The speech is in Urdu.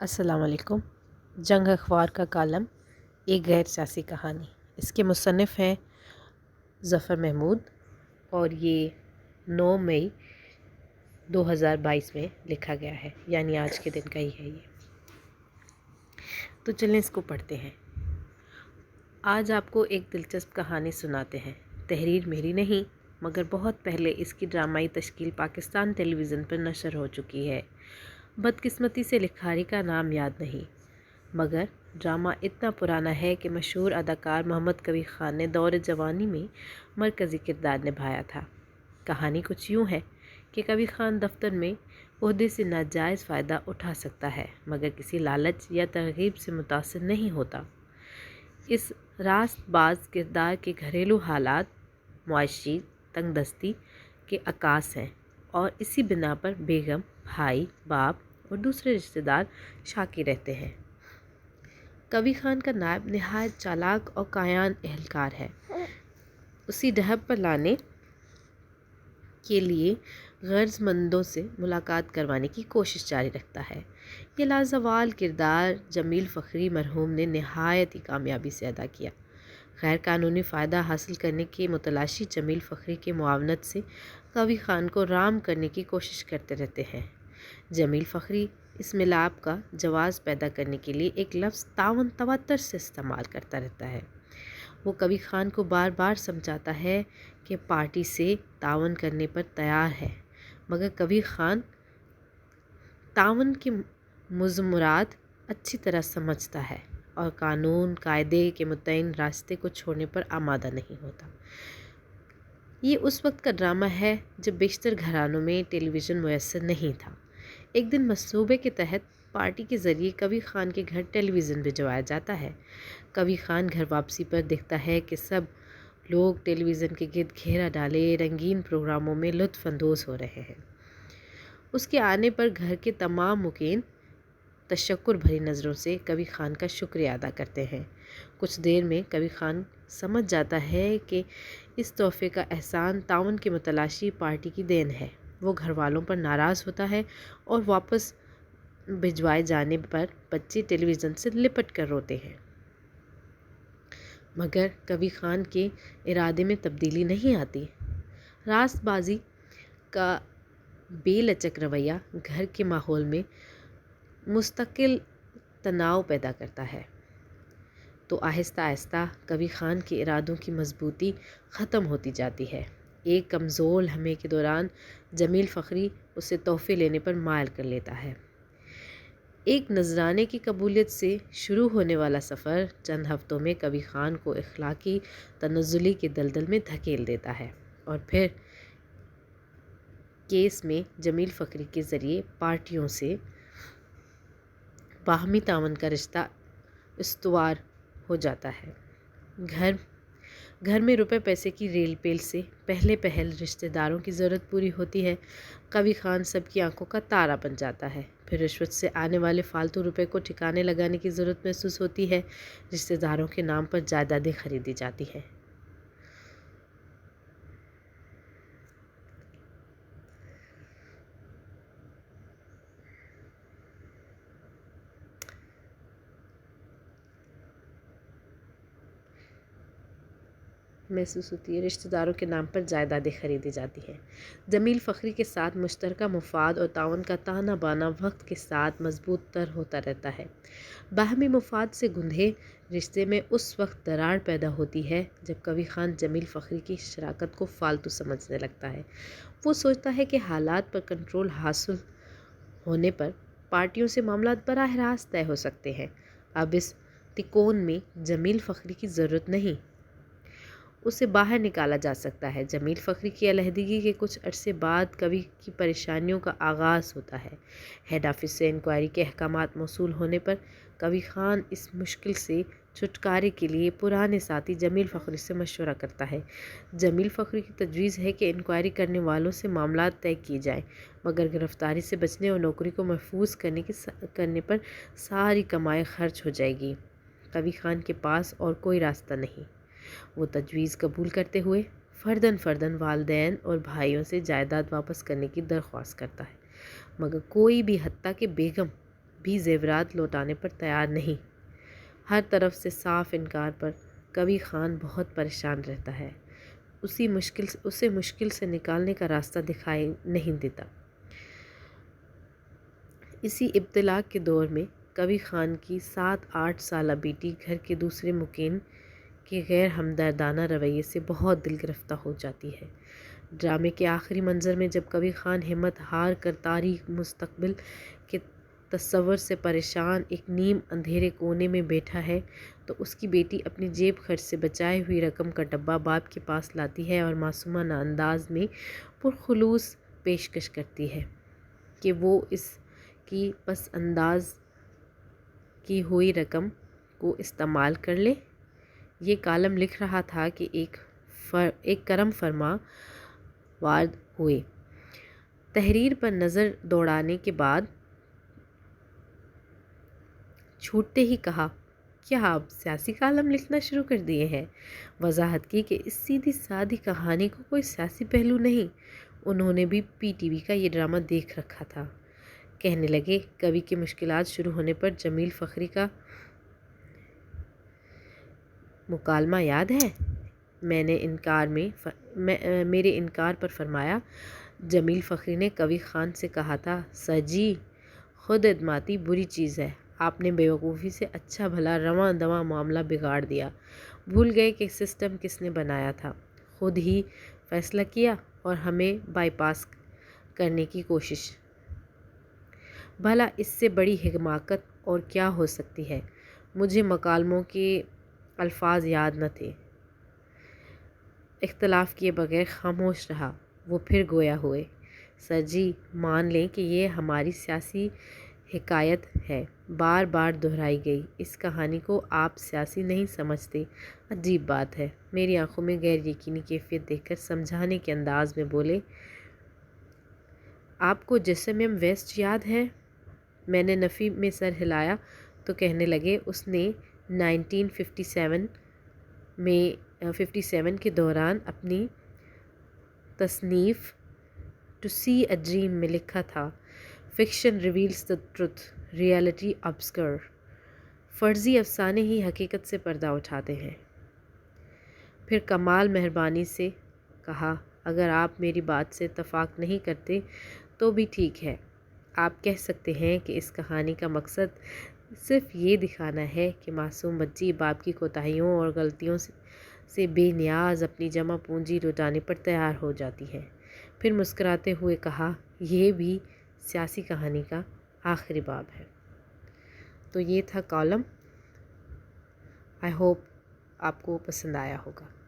السلام علیکم۔ جنگ اخبار کا کالم ایک غیر سیاسی کہانی، اس کے مصنف ہیں ظفر محمود اور یہ 9 مئی 2022 میں لکھا گیا ہے، یعنی آج کے دن کا ہی ہے یہ۔ تو چلیں اس کو پڑھتے ہیں۔ آج آپ کو ایک دلچسپ کہانی سناتے ہیں۔ تحریر میری نہیں، مگر بہت پہلے اس کی ڈرامائی تشکیل پاکستان ٹیلی ویژن پر نشر ہو چکی ہے۔ بدقسمتی سے لکھاری کا نام یاد نہیں، مگر ڈرامہ اتنا پرانا ہے کہ مشہور اداکار محمد کبیر خان نے دور جوانی میں مرکزی کردار نبھایا تھا۔ کہانی کچھ یوں ہے کہ کبیر خان دفتر میں عہدے سے ناجائز فائدہ اٹھا سکتا ہے، مگر کسی لالچ یا ترغیب سے متاثر نہیں ہوتا۔ اس راست باز کردار کے گھریلو حالات معاشی تنگ دستی کے عکاس ہیں، اور اسی بنا پر بیگم، بھائی، باپ اور دوسرے رشتہ دار شاکی رہتے ہیں۔ کبیر خان کا نائب نہایت چالاک اور کایان اہلکار ہے۔ اسی ڈھب پر لانے کے لیے غرض مندوں سے ملاقات کروانے کی کوشش جاری رکھتا ہے۔ یہ لازوال کردار جمیل فخری مرحوم نے نہایت ہی کامیابی سے ادا کیا۔ غیر قانونی فائدہ حاصل کرنے کے متلاشی جمیل فخری کے معاونت سے کبیر خان کو رام کرنے کی کوشش کرتے رہتے ہیں۔ جمیل فخری اس ملاپ کا جواز پیدا کرنے کے لیے ایک لفظ تعاون تواتر سے استعمال کرتا رہتا ہے۔ وہ کبیر خان کو بار بار سمجھاتا ہے کہ پارٹی سے تعاون کرنے پر تیار ہے، مگر کبیر خان تعاون کے مضمرات اچھی طرح سمجھتا ہے اور قانون قاعدے کے متعین راستے کو چھوڑنے پر آمادہ نہیں ہوتا۔ یہ اس وقت کا ڈرامہ ہے جب بیشتر گھرانوں میں ٹیلی ویژن میسر نہیں تھا۔ ایک دن منصوبے کے تحت پارٹی کے ذریعے کبیر خان کے گھر ٹیلی ویژن بھجوایا جاتا ہے۔ کبیر خان گھر واپسی پر دیکھتا ہے کہ سب لوگ ٹیلی ویژن کے گرد گھیرا ڈالے رنگین پروگراموں میں لطف اندوز ہو رہے ہیں۔ اس کے آنے پر گھر کے تمام مکین تشکر بھری نظروں سے کبیر خان کا شکریہ ادا کرتے ہیں۔ کچھ دیر میں کبیر خان سمجھ جاتا ہے کہ اس تحفے کا احسان تعاون کے متلاشی پارٹی کی دین ہے۔ وہ گھر والوں پر ناراض ہوتا ہے اور واپس بھجوائے جانے پر بچے ٹیلی ویژن سے لپٹ کر روتے ہیں۔ مگر کبیر خان کے ارادے میں تبدیلی نہیں آتی۔ راست بازی کا بے لچک رویہ گھر کے ماحول میں مستقل تناؤ پیدا کرتا ہے، تو آہستہ آہستہ کبیر خان کے ارادوں کی مضبوطی ختم ہوتی جاتی ہے۔ ایک کمزور لمحے کے دوران جمیل فخری اسے تحفے لینے پر مائل کر لیتا ہے۔ ایک نذرانے کی قبولیت سے شروع ہونے والا سفر چند ہفتوں میں کبیر خان کو اخلاقی تنزلی کے دلدل میں دھکیل دیتا ہے، اور پھر کیس میں جمیل فخری کے ذریعے پارٹیوں سے باہمی تعاون کا رشتہ استوار ہو جاتا ہے۔ گھر میں روپے پیسے کی ریل پیل سے پہلے پہل رشتہ داروں کی ضرورت پوری ہوتی ہے۔ کبیر خان سب کی آنکھوں کا تارا بن جاتا ہے۔ پھر رشوت سے آنے والے فالتو روپے کو ٹھکانے لگانے کی ضرورت محسوس ہوتی ہے۔ رشتہ داروں کے نام پر جائیدادیں خریدی جاتی ہیں۔ رشتہ داروں کے نام پر جائیدادیں خریدی جاتی ہیں۔ جمیل فخری کے ساتھ مشترکہ مفاد اور تعاون کا تانا بانا وقت کے ساتھ مضبوط تر ہوتا رہتا ہے۔ باہمی مفاد سے گندھے رشتے میں اس وقت دراڑ پیدا ہوتی ہے جب کبیر خان جمیل فخری کی شراکت کو فالتو سمجھنے لگتا ہے۔ وہ سوچتا ہے کہ حالات پر کنٹرول حاصل ہونے پر پارٹیوں سے معاملات براہ راست طے ہو سکتے ہیں۔ اب اس تکون میں جمیل فخری کی ضرورت نہیں، اسے باہر نکالا جا سکتا ہے۔ جمیل فخری کی علیحدگی کے کچھ عرصے بعد کبیر کی پریشانیوں کا آغاز ہوتا ہے۔ ہیڈ آفس سے انکوائری کے احکامات موصول ہونے پر کبیر خان اس مشکل سے چھٹکارے کے لیے پرانے ساتھی جمیل فخری سے مشورہ کرتا ہے۔ جمیل فخری کی تجویز ہے کہ انکوائری کرنے والوں سے معاملات طے کیے جائیں، مگر گرفتاری سے بچنے اور نوکری کو محفوظ کرنے پر ساری کمائی خرچ ہو جائے گی۔ کبیر خان کے پاس اور کوئی راستہ نہیں۔ وہ تجویز قبول کرتے ہوئے فرداً والدین اور بھائیوں سے جائیداد واپس کرنے کی درخواست کرتا ہے، مگر کوئی بھی حتیٰ کہ بیگم بھی زیورات لوٹانے پر تیار نہیں۔ ہر طرف سے صاف انکار پر کبھی خان بہت پریشان رہتا ہے، اسے مشکل سے نکالنے کا راستہ دکھائی نہیں دیتا۔ اسی ابتلا کے دور میں کبھی خان کی 7-8 سالہ بیٹی گھر کے دوسرے مکین کے غیر ہمدردانہ رویے سے بہت دل گرفتہ ہو جاتی ہے۔ ڈرامے کے آخری منظر میں جب کبھی خان ہمت ہار کر تاریک مستقبل کے تصور سے پریشان ایک نیم اندھیرے کونے میں بیٹھا ہے تو اس کی بیٹی اپنی جیب خرچ سے بچائی ہوئی رقم کا ڈبہ باپ کے پاس لاتی ہے اور معصومانہ انداز میں پرخلوص پیشکش کرتی ہے کہ وہ اس کی پس انداز کی ہوئی رقم کو استعمال کر لے۔ یہ کالم لکھ رہا تھا کہ ایک کرم فرما وارد ہوئے۔ تحریر پر نظر دوڑانے کے بعد چھوٹتے ہی کہا، کیا آپ سیاسی کالم لکھنا شروع کر دیے ہیں؟ وضاحت کی کہ اس سیدھی سادی کہانی کو کوئی سیاسی پہلو نہیں۔ انہوں نے بھی پی ٹی وی کا یہ ڈرامہ دیکھ رکھا تھا۔ کہنے لگے، کبھی کی مشکلات شروع ہونے پر جمیل فخری کا مکالمہ یاد ہے؟ میں نے میرے انکار پر فرمایا۔ جمیل فخری نے کبھی خان سے کہا تھا، سر جی، خود اعتمادی بری چیز ہے۔ آپ نے بے وقوفی سے اچھا بھلا رواں دواں معاملہ بگاڑ دیا۔ بھول گئے کہ سسٹم کس نے بنایا تھا۔ خود ہی فیصلہ کیا اور ہمیں بائی پاس کرنے کی کوشش۔ بھلا اس سے بڑی حماقت اور کیا ہو سکتی ہے؟ مجھے مکالموں کے الفاظ یاد نہ تھے۔ اختلاف کیے بغیر خاموش رہا۔ وہ پھر گویا ہوئے، سر جی، مان لیں کہ یہ ہماری سیاسی حکایت ہے، بار بار دہرائی گئی۔ اس کہانی کو آپ سیاسی نہیں سمجھتے، عجیب بات ہے۔ میری آنکھوں میں غیر یقینی کیفیت دیکھ کر سمجھانے کے انداز میں بولے، آپ کو جیسمین ویسٹ یاد ہے؟ میں نے نفی میں سر ہلایا تو کہنے لگے، اس نے 1957 کے دوران اپنی تصنیف ٹو سی اے ڈریم میں لکھا تھا، fiction reveals the truth, reality obscure. فرضی افسانے ہی حقیقت سے پردہ اٹھاتے ہیں۔ پھر کمال مہربانی سے کہا، اگر آپ میری بات سے اتفاق نہیں کرتے تو بھی ٹھیک ہے۔ آپ کہہ سکتے ہیں کہ اس کہانی کا مقصد صرف یہ دکھانا ہے کہ معصوم بچی باپ کی کوتاہیوں اور غلطیوں سے بے نیاز اپنی جمع پونجی لوٹانے پر تیار ہو جاتی ہے۔ پھر مسکراتے ہوئے کہا، یہ بھی سیاسی کہانی کا آخری باب ہے۔ تو یہ تھا کالم۔ آئی ہوپ آپ کو پسند آیا ہوگا۔